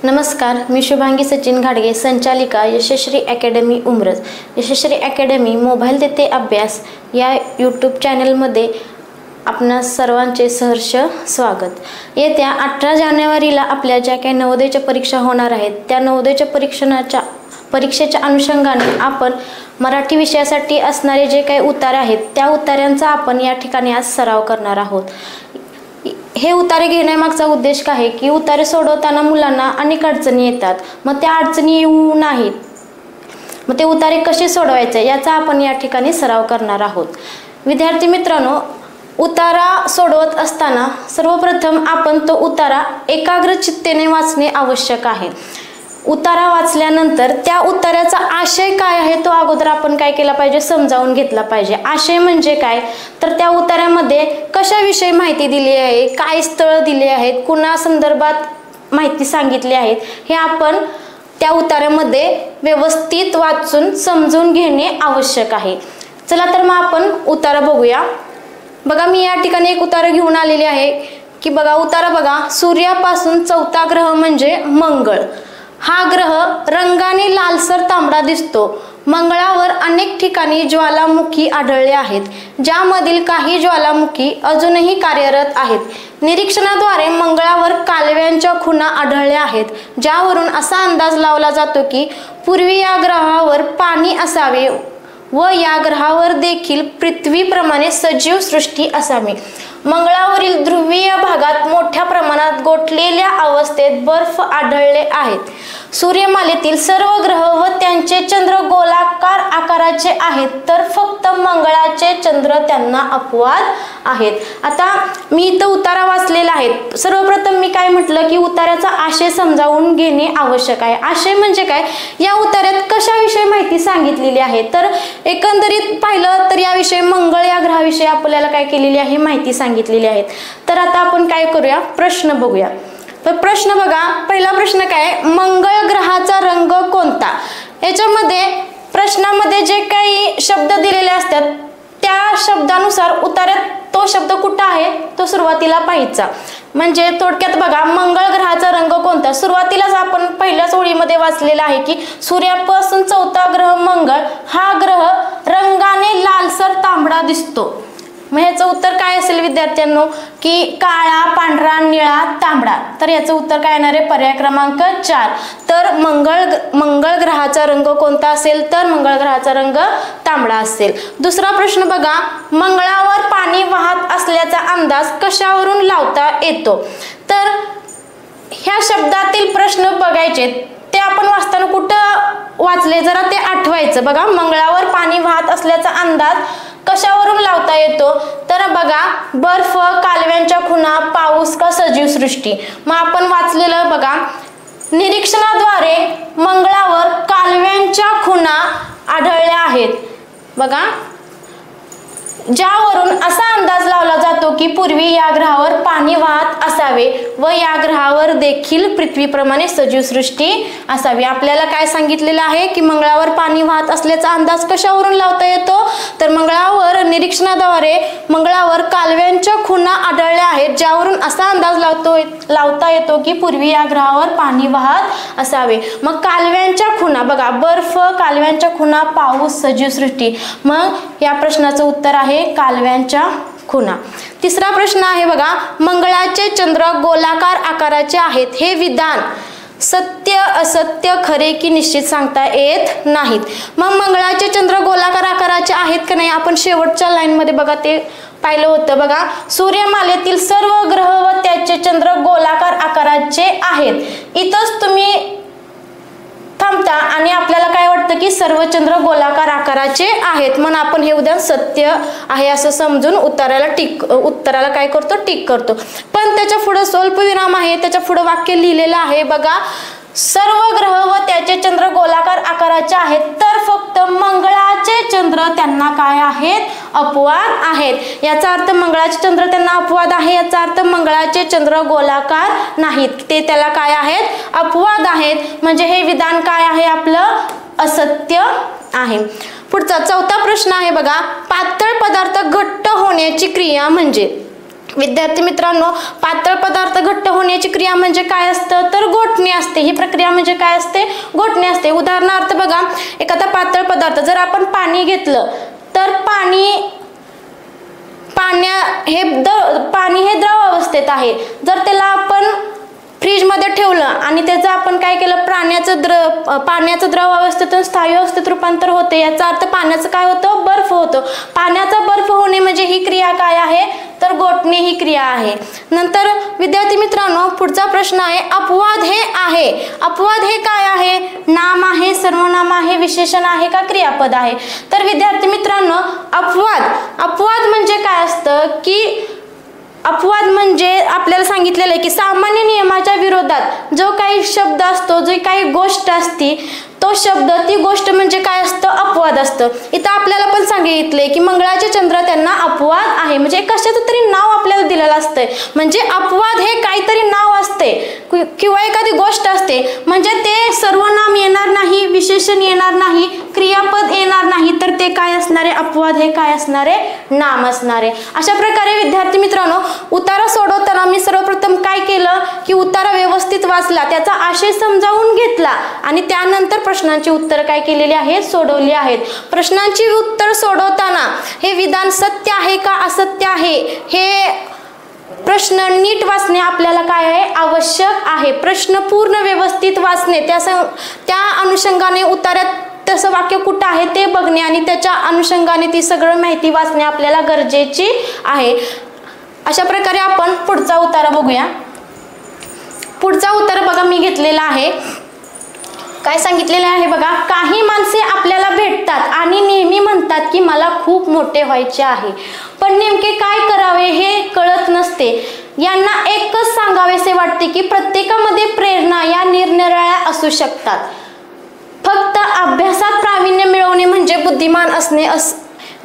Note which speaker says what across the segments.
Speaker 1: नमस्कार, मी शुभांगी सचिन घाडगे, संचालिका Yashashri academy Umraj. Yashashri academy mobile देते अभ्यास या यूट्यूब चॅनलमध्ये आपणा सर्वांचे सहर्ष स्वागत. येत्या 18 जानेवारीला आपल्या ज्या काही नवोदयच्या परीक्षा होणार आहेत त्या नवोदयच्या परीक्षेच्या अनुषंगाने आपण मराठी विषयासाठी असणारे जे काही उतारे आहेत त्या उतार्यांचा आपण या ठिकाणी आज सराव करणार आहोत. हे उतारे घेण्यामागचा उद्देश काय आहे की उतारे सोडवताना मुलांना अनेक अडचणी येतात, मग त्या अडचणी येऊ नाहीत, मग ते उतारे कसे सोडवायचे याचा आपण या ठिकाणी सराव करणार आहोत. विद्यार्थी मित्रांनो, उतारा सोडवत असताना सर्वप्रथम आपण तो उतारा एकाग्र चित्तेने वाचणे आवश्यक आहे. उतारा वाचल्यानंतर त्या उतार्याचा आशय काय आहे तो अगोदर आपण काय केला पाहिजे, समजावून घेतला पाहिजे. आशय म्हणजे काय तर त्या उतार्यामध्ये कशाविषयी माहिती दिली आहे, काय स्थळ दिले आहेत, कुणा संदर्भात माहिती सांगितली आहेत हे आपण त्या उतार्यामध्ये व्यवस्थित वाचून समजून घेणे आवश्यक आहे. चला तर मग आपण उतारा बघूया. बघा, मी या ठिकाणी एक उतारा घेऊन आलेली आहे की बघा, उतारा बघा, सूर्यापासून 4था ग्रह म्हणजे मंगळ. हा ग्रह रंगाने लालसर तांबडा दिसतो. मंगळावर अनेक ठिकाणी ज्वालामुखी आढळले आहेत, ज्यामधील काही ज्वालामुखी अजूनही कार्यरत आहेत. निरीक्षणाद्वारे मंगळावर कालव्यांच्या खुणा आढळल्या आहेत, ज्यावरून असा अंदाज लावला जातो की पूर्वी या ग्रहावर पाणी असावे व या ग्रहावर देखील पृथ्वीप्रमाणे सजीव सृष्टी असावी. मंगळावरील ध्रुवीय भागात मोठ्या प्रमाणात गोठलेल्या अवस्थेत बर्फ आढळले आहेत. सूर्यमालेतील सर्व ग्रह व त्यांचे चंद्र गोलाकार आकाराचे आहेत, तर फक्त मंगळाचे चंद्र त्यांना अपवाद आहेत. आता मी इथं उतारा वाचलेला आहे. सर्वप्रथम मी काय म्हटलं की उतार्याचा आशय समजावून घेणे आवश्यक आहे. आशय म्हणजे काय, या उतार्यात कशाविषयी माहिती सांगितलेली आहे तर एकंदरीत पाहिलं तर याविषयी मंगळ या ग्रहाविषयी आपल्याला काय केलेली आहे, माहिती सांगितलेली आहे. तर आता आपण काय करूया, प्रश्न बघूया. तर प्रश्न बघा, पहिला प्रश्न काय, मंगळ ग्रहाचा रंग कोणता. याच्यामध्ये प्रश्नामध्ये जे काही शब्द दिलेले असतात त्या शब्दानुसार उतार्यात तो शब्द कुठं आहे तो सुरुवातीला पाहायचा. म्हणजे थोडक्यात बघा, मंगळ ग्रहाचा रंग कोणता. सुरुवातीलाच आपण पहिल्याच ओळीमध्ये वाचलेला आहे की सूर्यापासून 4था ग्रह मंगळ हा ग्रह रंगाने लालसर तांबडा दिसतो. मग ह्याचं उत्तर काय असेल विद्यार्थ्यांनो की काळा, पांढरा, निळा, तांबडा. तर याचं उत्तर काय येणार आहे, पर्याय क्रमांक 4. तर मंगळ ग्रहाचा रंग कोणता असेल तर मंगळ ग्रहाचा रंग तांबडा असेल. दुसरा प्रश्न बघा, मंगळावर पाणी वाहत असल्याचा अंदाज कशावरून लावता येतो. तर ह्या शब्दातील प्रश्न बघायचे ते आपण वाचताना कुठं वाचले जरा ते आठवायचं. बघा, मंगळावर पाणी वाहत असल्याचा अंदाज कशावरून लावता येतो तर बघा, बर्फ, कालव्यांच्या खुणा, पाऊस का सजीव सृष्टी. मग आपण वाचलेलं बघा, निरीक्षणाद्वारे मंगळावर कालव्यांच्या खुणा आढळल्या आहेत. बघा, ज्यावरून असा अंदाज लावला जातो की पूर्वी या ग्रहावर पाणी वाहत असावे व या ग्रहावर देखील पृथ्वीप्रमाणे सजीव सृष्टी असावी. आपल्याला काय सांगितलेलं आहे की मंगळावर पाणी वाहत असल्याचा अंदाज कशावरून लावता येतो तर मंगळावर निरीक्षणाद्वारे मंगळावर कालव्यांच्या खुणा आढळल्या आहेत, ज्यावरून असा अंदाज लावता येतो की पूर्वी या ग्रहावर पाणी वाहत असावे. मग कालव्यांच्या खुणा बघा, बर्फ, कालव्यांच्या खुणा, पाऊस, सजीव सृष्टी. मग या प्रश्नाचं उत्तर आहे कालव्यांच्या खुणा. तिसरा प्रश्न आहे बघा, मंगळाचे चंद्र गोलाकार आकाराचे आहेत, हे विधान सत्य, असत्य, खरे की निश्चित सांगता येत नाहीत. मग मंगळाचे चंद्र गोलाकार आकाराचे आहेत का नाही आपण शेवटच्या लाईन मध्ये बघा ते पाहिलं होतं. बघा, सूर्यमालेतील सर्व ग्रह व त्याचे चंद्र गोलाकार आकाराचे आहेत. इथंच तुम्ही थांबता आणि आपल्याला काय वाटतं की सर्व चंद्र गोलाकार आकाराचे आहेत, म्हणून आपण हे उदाहरण सत्य आहे असं समजून उत्तराला काय करतो, टिक करतो. पण त्याच्या पुढे स्वल्पविराम आहे, त्याच्या पुढे वाक्य लिहिलेलं आहे बघा, सर्व ग्रह व त्याचे चंद्र गोलाकार आकाराचे आहेत, तर फक्त मंगळाचे चंद्र त्यांना काय आहेत, अपवाद आहेत. याचा अर्थ मंगळाचे चंद्र त्यांना अपवाद आहे, याचा अर्थ मंगळाचे चंद्र गोलाकार नाहीत, ते त्याला काय आहेत, अपवाद आहेत. म्हणजे हे विधान काय आहे आपलं, असत्य आहे. पुढचा 4था प्रश्न आहे बघा, पातळ पदार्थ घट्ट होण्याची क्रिया म्हणजे. विद्यार्थी मित्रांनो, पातळ पदार्थ घट्ट होण्याची क्रिया म्हणजे काय असतं, तर गोठणे असते। ही प्रक्रिया म्हणजे काय असते, गोठणे असते। उदाहरणार्थ बघा, एखादा पातळ पदार्थ जर आपण पाणी घेतलं तर पाणी हे द्रव अवस्थेत आहे। जर त्याला आपण फ्रीजमध्ये ठेवलं आणि त्याचं आपण काय केलं, पाण्याचं द्रव अवस्थेतून स्थायू अवस्थेत रूपांतर होते। याचा अर्थ पाण्याचं काय होतं, बर्फ होतो। पाण्याचा बर्फ होणे म्हणजे ही क्रिया काय आहे, तर गोठणे ही क्रिया आहे। नंतर विद्यार्थी मित्रांनो, पुढचा प्रश्न आहे, अपवाद हे आहे। अपवाद हे काय आहे, नाम आहे, सर्वनाम आहे, विशेषण आहे का क्रियापद आहे। तर विद्यार्थी मित्रांनो, अपवाद म्हणजे काय असतं की अपवाद म्हणजे आपल्याला सांगितलेलं आहे की सामान्य नियमाच्या विरोधात जो काही शब्द असतो, जो काही गोष्ट असती, तो शब्द ती गोष्ट म्हणजे काय असतं, अपवाद असतं। इथं आपल्याला पण सांगितले की मंगळाचे चंद्र त्यांना अपवाद आहे, म्हणजे कशाचं तरी नाव आपल्याला दिलेलं असतंय। म्हणजे अपवाद हे काहीतरी नाव असते किंवा एखादी गोष्ट असते, म्हणजे ते सर्वनाम येणार नाही, विशेषण येणार नाही, क्रियापद येणार नाही, तर ते काय असणारे, अपवाद हे काय असणारे, नाम असणारे। अशा प्रकारे विद्यार्थी मित्रांनो, उतारा सोडवताना मी सर्वप्रथम काय केलं की उतारा व्यवस्थित वाचला, त्याचा आशय समजावून घेतला आणि त्यानंतर प्रश्नांची उत्तर काय केलेली आहेत, सोडवली आहेत। प्रश्नांची उत्तर सोडवताना हे विधान सत्य आहे का असत्य आहे हे प्रश्न नीट वाचणे आपल्याला काय आहे, आवश्यक आहे। प्रश्न पूर्ण व्यवस्थित वाचणे, त्या अनुषंगाने उतार्यात तसं वाक्य कुठं आहे ते बघणे आणि त्याच्या अनुषंगाने ती सगळं माहिती वाचणे आपल्याला गरजेची आहे। अशा प्रकारे आपण पुढचा उतारा बघूया। पुढचा उतारा बघा मी घेतलेला आहे, काय सांगितलेलं आहे बघा, काही माणसे आपल्याला भेटतात आणि नेहमी म्हणतात की मला खूप मोठे व्हायचे आहे, पण नेमके काय करावे हे कळत नसते। यांना एकच सांगावेसे वाटते की प्रत्येकामध्ये प्रेरणा या निरनिराळ्या असू शकतात। फक्त अभ्यासात प्रावीण्य मिळवणे म्हणजे बुद्धिमान असणे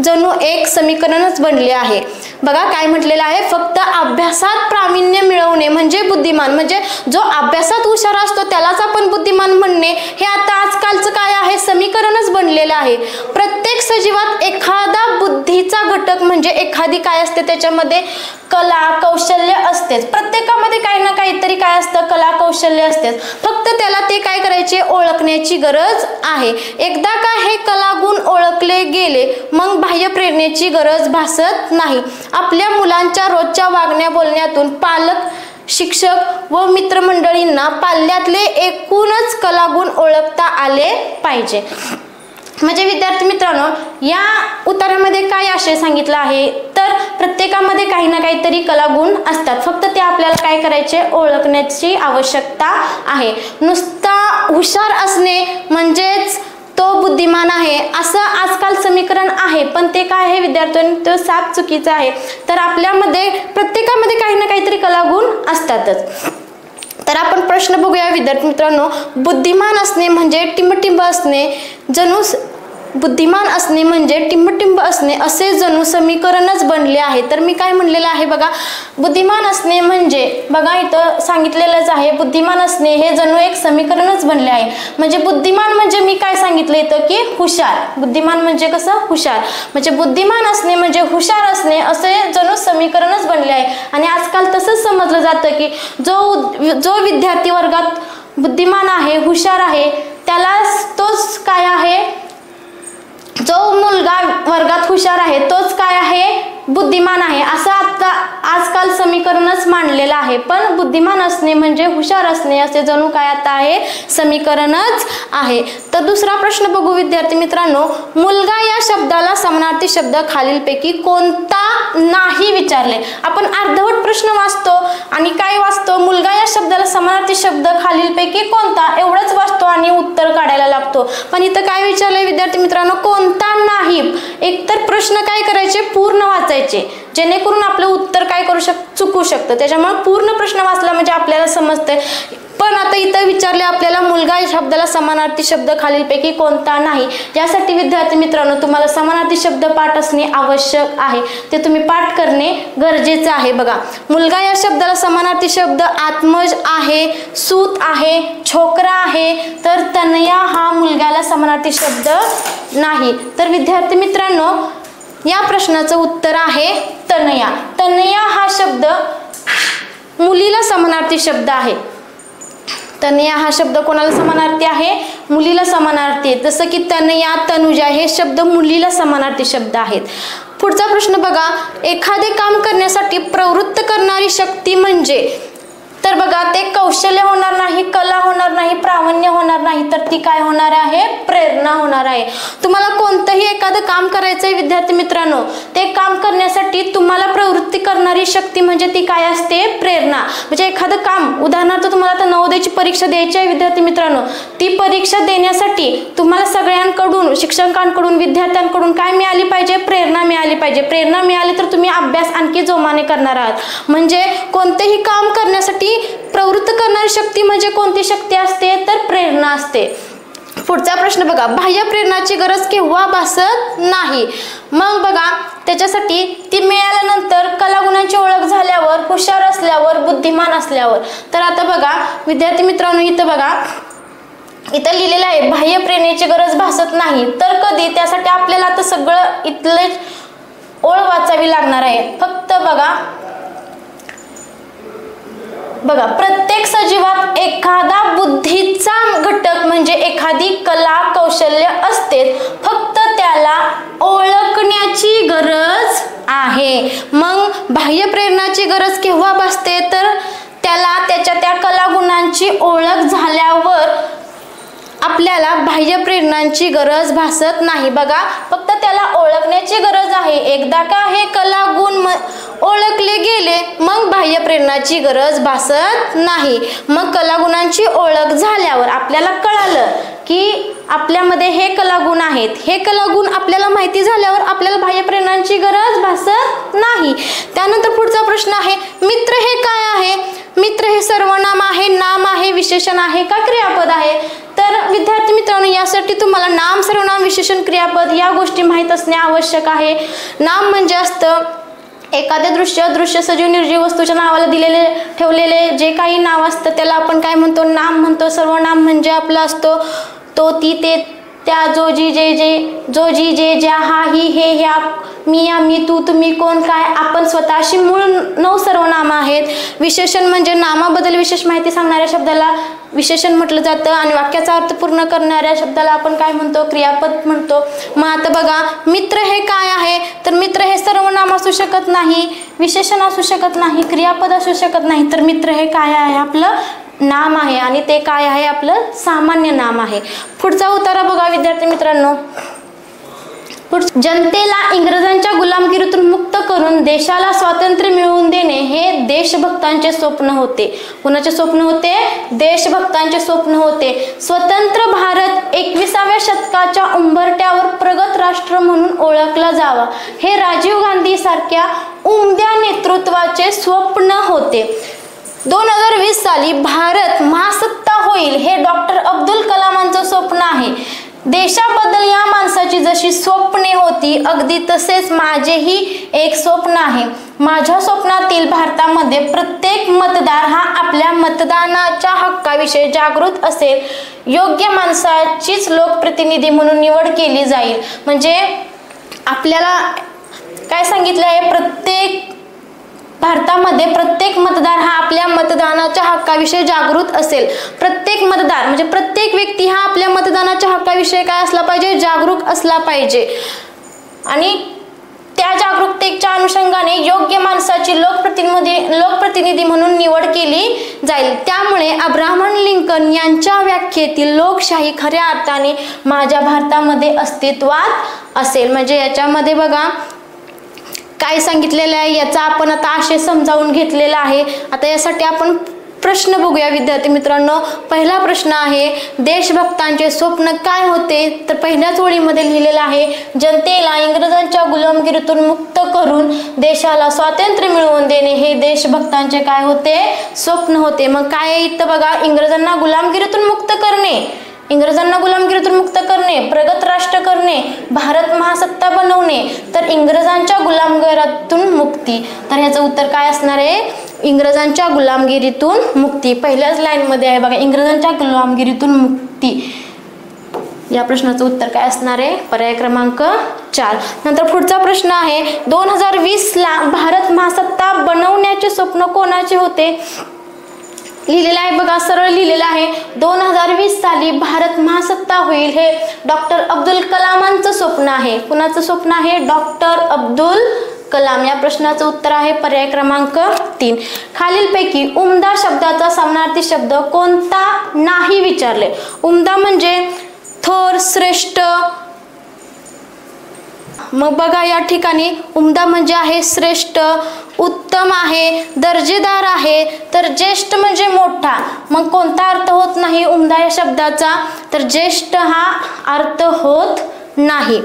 Speaker 1: जणू एक समीकरणच बनले आहे। बघा काय म्हटलेलं आहे, फक्त अभ्यासात प्रावीण्य मिळवणे म्हणजे बुद्धिमान, म्हणजे जो अभ्यासात हुशार असतो त्यालाच आपण बुद्धिमान म्हणणे, हे आता आजकालचं काय आहे, समीकरणच बनलेलं आहे। प्रत्येक सजीवात एखादा बुद्धीचा घटक म्हणजे एखादी काय असते, त्याच्यामध्ये कला कौशल्य असतेच। प्रत्येकामध्ये काही ना काहीतरी काय असतं, कला कौशल्य असतेच, फक्त त्याला ते काय करायचे, ओळखण्याची गरज आहे। एकदा का हे कलागुण ओळखले गेले मग बाह्य प्रेरणेची गरज भासत नाही। आपल्या मुलांच्या रोजच्या वागण्या बोलण्यातून पालक, शिक्षक व मित्रमंडळींना पाल्यातले एकूणच कलागुण ओळखता आले पाहिजे। म्हणजे विद्यार्थी मित्रांनो, या उतारामध्ये काय आशय सांगितला आहे, तर प्रत्येकामध्ये काही ना काहीतरी कलागुण असतात, फक्त ते आपल्याला काय करायचे, ओळखण्याची आवश्यकता आहे। नुसता हुशार असणे म्हणजेच तो बुद्धिमान आहे असं आजकाल समीकरण आहे, पण ते काय आहे विद्यार्थ्यांनी, तो साप चुकीचा आहे। तर आपल्यामध्ये प्रत्येकामध्ये काही ना काहीतरी कलागुण असतातच। तर आपण प्रश्न बघूया विद्यार्थी मित्रांनो, बुद्धिमान असणे म्हणजे टिंबटिंब असणे जणू बुद्धिमान असणे म्हणजे टिंबटिंब असणे असे जणू समीकरणच बनले आहे। तर मी काय म्हणलेलं आहे बघा, बुद्धिमान असणे म्हणजे बघा इथं सांगितलेलंच आहे, बुद्धिमान असणे हे जणू एक समीकरणच बनले आहे। म्हणजे बुद्धिमान म्हणजे मी काय सांगितलं इथं की हुशार, बुद्धिमान म्हणजे कसं, हुशार, म्हणजे बुद्धिमान असणे म्हणजे हुशार असणे असे जणू समीकरणच बनले आहे। आणि आजकाल तसंच समजलं जातं की जो विद्यार्थी वर्गात बुद्धिमान आहे, हुशार आहे, त्याला तोच काय आहे, जो मुलगा वर्गात हुशार आहे तोच काय आहे, बुद्धिमान आहे, असं आता आजकाल समीकरणच मांडलेलं आहे। पण बुद्धिमान असणे म्हणजे हुशार असणे असे जणू काय आता आहे, समीकरणच आहे। तर दुसरा प्रश्न बघू विद्यार्थी मित्रांनो, मुलगा या शब्दाला समानार्थी शब्द खालीलपैकी कोणता नाही विचारले। आपण अर्धवट प्रश्न वाचतो आणि काय वाचतो, मुलगा या शब्दाला समानार्थी शब्द खालीलपैकी कोणता एवढंच वाचतो आणि उत्तर काढायला लागतो। पण इथं काय विचारलंय विद्यार्थी मित्रांनो, कोणता नाही। एकतर प्रश्न काय करायचे, पूर्ण वाचायचे, जेणेकरून आपलं उत्तर काय चुकू शकतं। त्याच्यामुळे पूर्ण प्रश्न वाचला म्हणजे आपल्याला समजतंय। पण आता इथं विचारले आपल्याला, मुलगा या शब्दाला समानार्थी शब्द खालीलपैकी कोणता नाही। यासाठी विद्यार्थी मित्रांनो तुम्हाला समानार्थी शब्द पाठ असणे आवश्यक आहे, ते तुम्ही पाठ करणे गरजेचे आहे। बघा, मुलगा या शब्दाला समानार्थी शब्द आत्मज आहे, सूत आहे, छोकरा आहे, तर तनया हा मुलग्याला समानार्थी शब्द नाही। तर विद्यार्थी मित्रांनो या प्रश्नाचं उत्तर आहे तनया. तनया हा शब्द मुलीला समानार्थी शब्द आहे. तनया हा शब्द कोणाला समानार्थी आहे? मुलीला समानार्थी आहे. जसं की तनया, तनुजा हे शब्द मुलीला समानार्थी शब्द आहेत. पुढचा प्रश्न बघा, एखादे काम करण्यासाठी प्रवृत्त करणारी शक्ती म्हणजे, तर बघा ते कौशल्य होणार नाही, कला होणार नाही, प्रावीण्य होणार नाही, तर ती काय होणार आहे? प्रेरणा होणार आहे. तुम्हाला कोणतंही एखादं काम करायचं आहे विद्यार्थी मित्रांनो, ते काम करण्यासाठी तुम्हाला प्रवृत्ती करणारी शक्ती म्हणजे ती काय असते? प्रेरणा. म्हणजे एखादं काम, उदाहरणार्थ तुम्हाला आता नवोदयची परीक्षा द्यायची आहे विद्यार्थी मित्रांनो, ती परीक्षा देण्यासाठी तुम्हाला सगळ्यांकडून, शिक्षकांकडून, विद्यार्थ्यांकडून काय मिळाली पाहिजे? प्रेरणा मिळाली पाहिजे. प्रेरणा मिळाली तर तुम्ही अभ्यास आणखी जोमाने करणार आहात. म्हणजे कोणतेही काम करण्यासाठी प्रवृत्त करणारी शक्ती म्हणजे कोणती शक्ती असते? तर प्रेरणा असते. पुढचा प्रश्न बघा, बाह्य प्रेरणाची गरज केव्हा भासत नाही? मग बघा त्याच्यासाठी ती मिळाल्यानंतर, कलागुणांची ओळख झाल्यावर, हुशार असल्यावर, बुद्धिमान असल्यावर. तर आता बघा विद्यार्थी मित्रांनो, इथं बघा इथं लिहिलेलं आहे बाह्य प्रेरणेची गरज भासत नाही. तर कधी? त्यासाठी आपल्याला आता सगळं इथले ओळ वाचावी लागणार आहे. फक्त बघा प्रत्येक सजीवात एखादा बुद्धीचा घटक म्हणजे एखादी कला, कौशल्य असते, फक्त त्याला ओळखण्याची गरज आहे. मग बाह्य प्रेरणाची गरज केव्हा भासते? तर त्याला त्याच्या त्या कलागुणांची ओळख झाल्यावर आपल्याला बाह्य प्रेरणांची गरज भासत नाही. बघा फक्त त्याला ओळखण्याची गरज आहे. एकदा का हे कलागुण ओळखले गेले मग बाह्य प्रेरणाची गरज भासत नाही. मग कलागुणांची ओळख झाल्यावर आपल्याला कळालं की आपल्यामध्ये हे कलागुण आहेत, हे कलागुण आपल्याला माहिती झाल्यावर आपल्याला बाह्य प्रेरणांची गरज भासत नाही. त्यानंतर पुढचा प्रश्न आहे, मित्र हे काय आहे? मित्र हे सर्वनाम आहे, नाम आहे, विशेषण आहे का क्रियापद आहे? तर विद्यार्थी मित्रांनो, यासाठी तुम्हाला नाम, सर्वनाम, विशेषण, क्रियापद या गोष्टी माहीत असणे आवश्यक आहे. नाम म्हणजे असतं एखादे दृश्य सजीव निर्जीव वस्तूच्या नावाला दिलेले ठेवलेले जे काही नाव असतं त्याला आपण काय म्हणतो? नाम म्हणतो. सर्वनाम म्हणजे आपला असतो तो, ती, ते, त्या, जो, जी, जे, ज्या, हा, ही, हे, ह्या, मी, आम्ही, तू, तुम्ही, कोण, काय, आपण, स्वतः अशी मूळ 9 सर्वनाम आहेत. विशेषण म्हणजे नामाबद्दल विशेष माहिती सांगणाऱ्या शब्दाला विशेषण म्हटलं जातं आणि वाक्याचा अर्थ पूर्ण करणाऱ्या शब्दाला आपण काय म्हणतो? क्रियापद म्हणतो. मग आता बघा मित्र हे काय आहे? तर मित्र हे सर्वनाम असू शकत नाही, विशेषण असू शकत नाही, क्रियापद असू शकत नाही. तर मित्र हे काय आहे? आपलं नाम आहे आणि ते काय आहे? आपलं सामान्य नाम आहे. पुढचा उतारा बघा विद्यार्थी मित्रांनो, जनतेला इंग्रजांच्या गुलामगिरीतून मुक्त करून देशाला स्वातंत्र्य मिळवून देणे हे देशभक्तांचे स्वप्न होते. कुणाचे स्वप्न होते? देशभक्तांचे स्वप्न होते. स्वतंत्र भारत 21व्या शतकाच्या उंबरठ्यावर प्रगत राष्ट्र म्हणून ओळखला जावा हे राजीव गांधी सारख्या उमद्या नेतृत्वाचे स्वप्न होते. 2020 साली भारत महासत्ता होईल हे डॉक्टर अब्दुल कलामांचं स्वप्न आहे. देशाबद्दल या माणसाची जशी स्वप्ने होती अगदी तसेच माझेही एक स्वप्न आहे. माझ्या स्वप्नातील भारतामध्ये प्रत्येक मतदार हा आपल्या मतदानाच्या हक्काविषयी जागृत असेल, योग्य माणसाचीच लोकप्रतिनिधी म्हणून निवड केली जाईल. म्हणजे आपल्याला काय सांगितलं आहे? प्रत्येक भारतामध्ये प्रत्येक मतदार हा आपल्या मतदानाच्या हक्काविषयी जागृत असेल. प्रत्येक मतदार म्हणजे प्रत्येक व्यक्ती हा आपल्या मतदानाच्या हक्काविषयी काय असला पाहिजे? जागरूक असला पाहिजे. आणि त्या जागरूकतेच्या अनुषंगाने योग्य माणसाची लोकप्रतिनिधी म्हणून निवड केली जाईल. त्यामुळे अब्राहम लिंकन यांच्या व्याख्येतील लोकशाही खऱ्या अर्थाने माझ्या भारतामध्ये अस्तित्वात असेल. म्हणजे याच्यामध्ये बघा काय सांगितलेलं आहे याचा आपण आता आशय समजावून घेतलेला आहे. आता यासाठी आपण प्रश्न बघूया विद्यार्थी मित्रांनो. पहिला प्रश्न आहे, देशभक्तांचे स्वप्न काय होते? तर पहिल्याच ओळीमध्ये लिहिलेलं आहे, जनतेला इंग्रजांच्या गुलामगिरीतून मुक्त करून देशाला स्वातंत्र्य मिळवून देणे हे देशभक्तांचे काय होते? स्वप्न होते. मग काय इथं बघा, इंग्रजांना गुलामगिरीतून मुक्त करणे, इंग्रजांना गुलामगिरीतून मुक्त करणे, प्रगत राष्ट्र करणे, भारत महासत्ता बनवणे, तर इंग्रजांच्या गुलामगिरीतून मुक्ती. तर ह्याचं उत्तर काय असणार आहे? इंग्रजांच्या गुलामगिरीतून मुक्ती. पहिल्याच लाईन मध्ये आहे बघा, इंग्रजांच्या गुलामगिरीतून मुक्ती. या प्रश्नाचं उत्तर काय असणार आहे? पर्याय क्रमांक 4. नंतर पुढचा प्रश्न आहे 2020ला भारत महासत्ता बनवण्याचे स्वप्न कोणाचे होते? लिहिलेलं आहे बघा, सरळ लिहिलेलं आहे 2020 साली भारत महासत्ता होईल हे डॉक्टर अब्दुल कलामांचं स्वप्न आहे. कुणाचं स्वप्न आहे? डॉक्टर अब्दुल कलाम. या प्रश्नाचं उत्तर आहे पर्याय क्रमांक 3. खालीलपैकी उमदा शब्दाचा समानार्थी शब्द कोणता नाही विचारले? उमदा म्हणजे थोर, श्रेष्ठ. मग बघा या ठिकाणी उमदा म्हणजे आहे श्रेष्ठ, उत्तम आहे, दर्जेदार आहे. तर ज्येष्ठ म्हणजे मोठा. मग कोणता अर्थ होत नाही उमदा या शब्दाचा? तर ज्येष्ठ हा अर्थ होत नाही.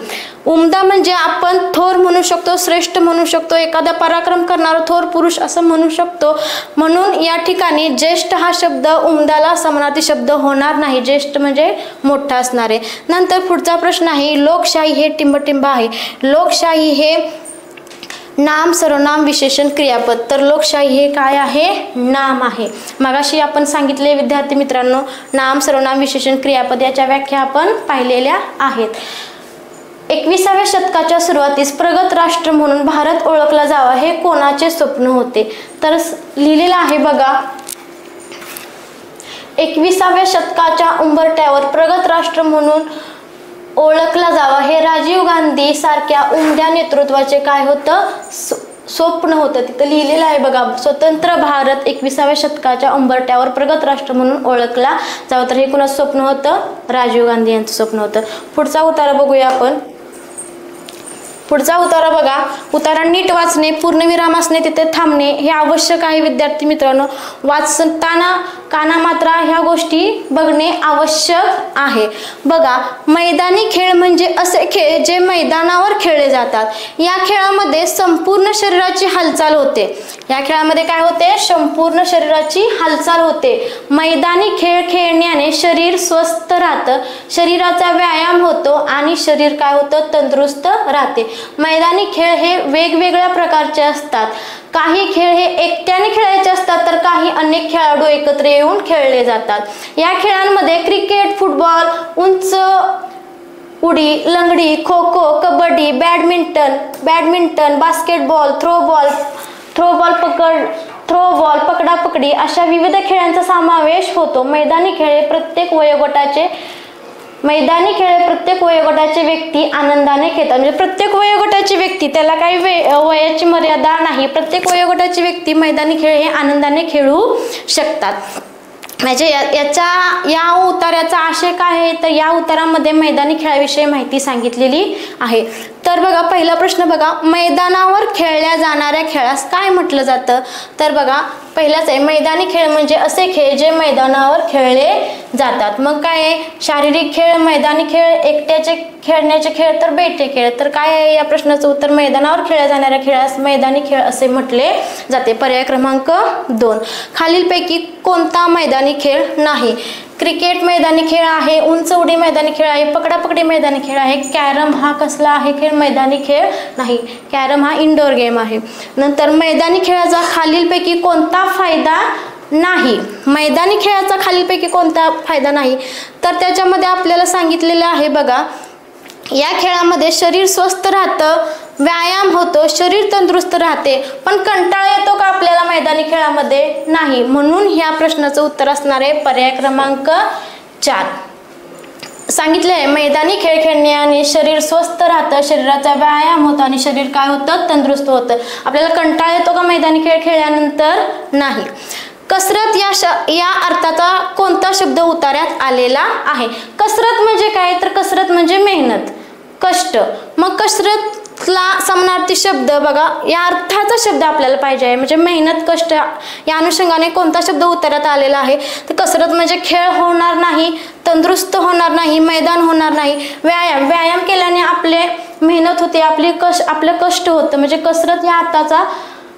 Speaker 1: उमदा म्हणजे आपण थोर म्हणू शकतो, श्रेष्ठ म्हणू शकतो, एखादा पराक्रम करणारा थोर पुरुष असं म्हणू शकतो. म्हणून या ठिकाणी ज्येष्ठ हा शब्द उमदाला समानार्थी शब्द होणार नाही. ज्येष्ठ म्हणजे मोठा असणार आहे. नंतर पुढचा प्रश्न आहे लोकशाही हे टिंबटिंब आहे. लोकशाही हे नाम, सर्वनाम, विशेषण, क्रियापद. तर लोकशाही हे काय आहे? नाम आहे. मगाशी आपण सांगितले विद्यार्थी मित्रांनो, नाम, सर्वनाम, विशेषण, क्रियापद याच्या व्याख्या आपण पाहिलेल्या आहेत. 21व्या शतकाच्या सुरुवातीस प्रगत राष्ट्र म्हणून भारत ओळखला जावा हे कोणाचे स्वप्न होते? तर लिहिलेलं आहे बघा 21व्या शतकाच्या उंबरठ्यावर प्रगत राष्ट्र म्हणून ओळखला जावा हे राजीव गांधी सारख्या उमद्या नेतृत्वाचे काय होतं? स्वप्न होतं. तिथं लिहिलेलं आहे बघा, स्वतंत्र भारत 21व्या शतकाच्या उंबरठ्यावर प्रगत राष्ट्र म्हणून ओळखला जावं. तर हे कुणाचं स्वप्न होतं? राजीव गांधी यांचं स्वप्न होतं. पुढचा उतारा बघूया आपण. पुढचा उतारा बघा, उतारा नीट वाचणे, पूर्णविराम असणे, तिथे थांबणे हे आवश्यक आहे विद्यार्थी मित्रांनो. वाचताना कानामात्रा ह्या गोष्टी बघणे आवश्यक आहे. बघा, मैदानी खेळ म्हणजे असे खेळ जे मैदानावर खेळले जातात. या खेळामध्ये संपूर्ण शरीराची हालचाल होते. या खेळामध्ये काय होते? संपूर्ण शरीराची हालचाल होते. मैदानी खेळ खेळण्याने शरीर स्वस्थ राहतं, शरीराचा व्यायाम होतो आणि शरीर काय होतं? तंदुरुस्त राहते. मैदानी खेळ हे वेगवेगळ्या प्रकारचे असतात. काही खेळ हे एकट्याने खेळायचे असतात तर काही अनेक खेळाडू एकत्र येऊन खेळले जातात. या खेळांमध्ये क्रिकेट, फुटबॉल, उंच उडी, लंगडी, kho kho, kabaddi, badminton, basketball, throwball, पकडापकडी अशा विविध खेळांचा समावेश होतो. मैदानी खेळ प्रत्येक वयोगटाचे व्यक्ती आनंदाने खेळतात. म्हणजे प्रत्येक वयोगटाची व्यक्ती, त्याला काही वयाची मर्यादा नाही. प्रत्येक वयोगटाची व्यक्ती मैदानी खेळ हे आनंदाने खेळू शकतात. म्हणजे या उतार्याचा आशय काय आहे? तर या उतारामध्ये मैदानी खेळाविषयी माहिती सांगितलेली आहे. तर बघा पहिला प्रश्न बघा, मैदानावर खेळल्या जाणाऱ्या खेळास काय म्हटलं जातं? तर बघा पहिलाच आहे मैदानी खेळ म्हणजे असे खेळ जे मैदानावर खेळले जातात. मग काय आहे? शारीरिक खेळ, मैदानी खेळ, एकट्याचे खेळण्याचे खेळ, तर बैठे खेळ. तर काय आहे या प्रश्नाचं उत्तर? मैदानावर खेळल्या जाणाऱ्या खेळास मैदानी खेळ असे म्हटले जाते. पर्याय क्रमांक 2. खालीलपैकी कोणता मैदानी खेळ नाही? क्रिकेट मैदानी खेळ आहे, उंच उडी मैदानी खेळ आहे, पकडापकडी मैदानी खेळ आहे. कॅरम हा कसला आहे खेळ? मैदानी खेळ नाही. कॅरम हा इंडोर गेम आहे. नंतर मैदानी खेळाचा खालीलपैकी कोणता फायदा नाही? मैदानी खेळाचा खालीलपैकी कोणता फायदा नाही? तर त्याच्यामध्ये आपल्याला सांगितलेलं आहे बघा, या खेळामध्ये शरीर स्वस्थ राहतं, व्यायाम होतो, शरीर तंदुरुस्त राहते. पण कंटाळा येतो का आपल्याला मैदानी खेळामध्ये? नाही. म्हणून ह्या प्रश्नाचं उत्तर असणार आहे पर्याय क्रमांक 4. सांगितले आहे मैदानी खेळ खेळण्याने शरीर स्वस्थ राहतं, शरीराचा व्यायाम होतो आणि शरीर काय होतं? तंदुरुस्त होतं. आपल्याला कंटाळा येतो का मैदानी खेळ खेळल्यानंतर? नाही. कसरत या अर्थाचा कोणता शब्द उतार्यात आलेला आहे? कसरत म्हणजे काय? तर कसरत म्हणजे मेहनत, कष्ट. मग कसरतला समानार्थी शब्द बघा, या अर्थाचा शब्द आपल्याला पाहिजे आहे. म्हणजे मेहनत, कष्ट या अनुषंगाने कोणता शब्द उतार्यात आलेला आहे? तर कसरत म्हणजे खेळ होणार नाही, तंदुरुस्त होणार नाही, मैदान होणार नाही. व्यायाम केल्याने आपले मेहनत होते, आपलं कष्ट होतं. म्हणजे कसरत या अर्थाचा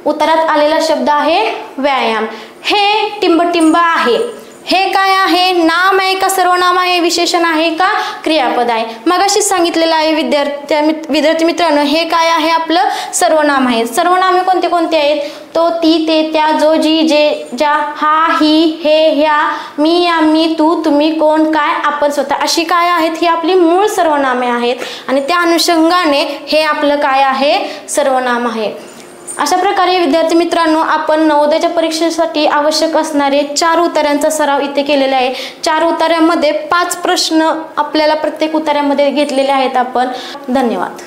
Speaker 1: उतार्यात आलेला शब्द आहे व्यायाम. हे टिंबटिंब आहे. हे काय आहे? नाम आहे का सर्वनाम आहे? विशेषण आहे का क्रियापद आहे? मगाशीच सांगितलेलं आहे विद्यार्थी मित्रांनो, हे काय आहे? आपलं सर्वनाम आहे. सर्वनामे कोणते कोणते आहेत? तो, ती, ते, त्या, जो, जी, जे, ज्या, हा, ही, हे, ह्या, मी, आम्ही, तू, तुम्ही, कोण, काय, आपण, स्वतः अशी काय आहेत? ही आपली मूळ सर्वनामे आहेत आणि त्या अनुषंगाने हे आपलं काय आहे? सर्वनाम आहे. अशा प्रकारे विद्यार्थी मित्रांनो, आपण नवोदयाच्या परीक्षेसाठी आवश्यक असणारे 4 उतार्यांचा सराव इथे केलेला आहे. 4 उतार्यांमध्ये 5 प्रश्न आपल्याला प्रत्येक उतार्यामध्ये घेतलेले आहेत आपण. धन्यवाद.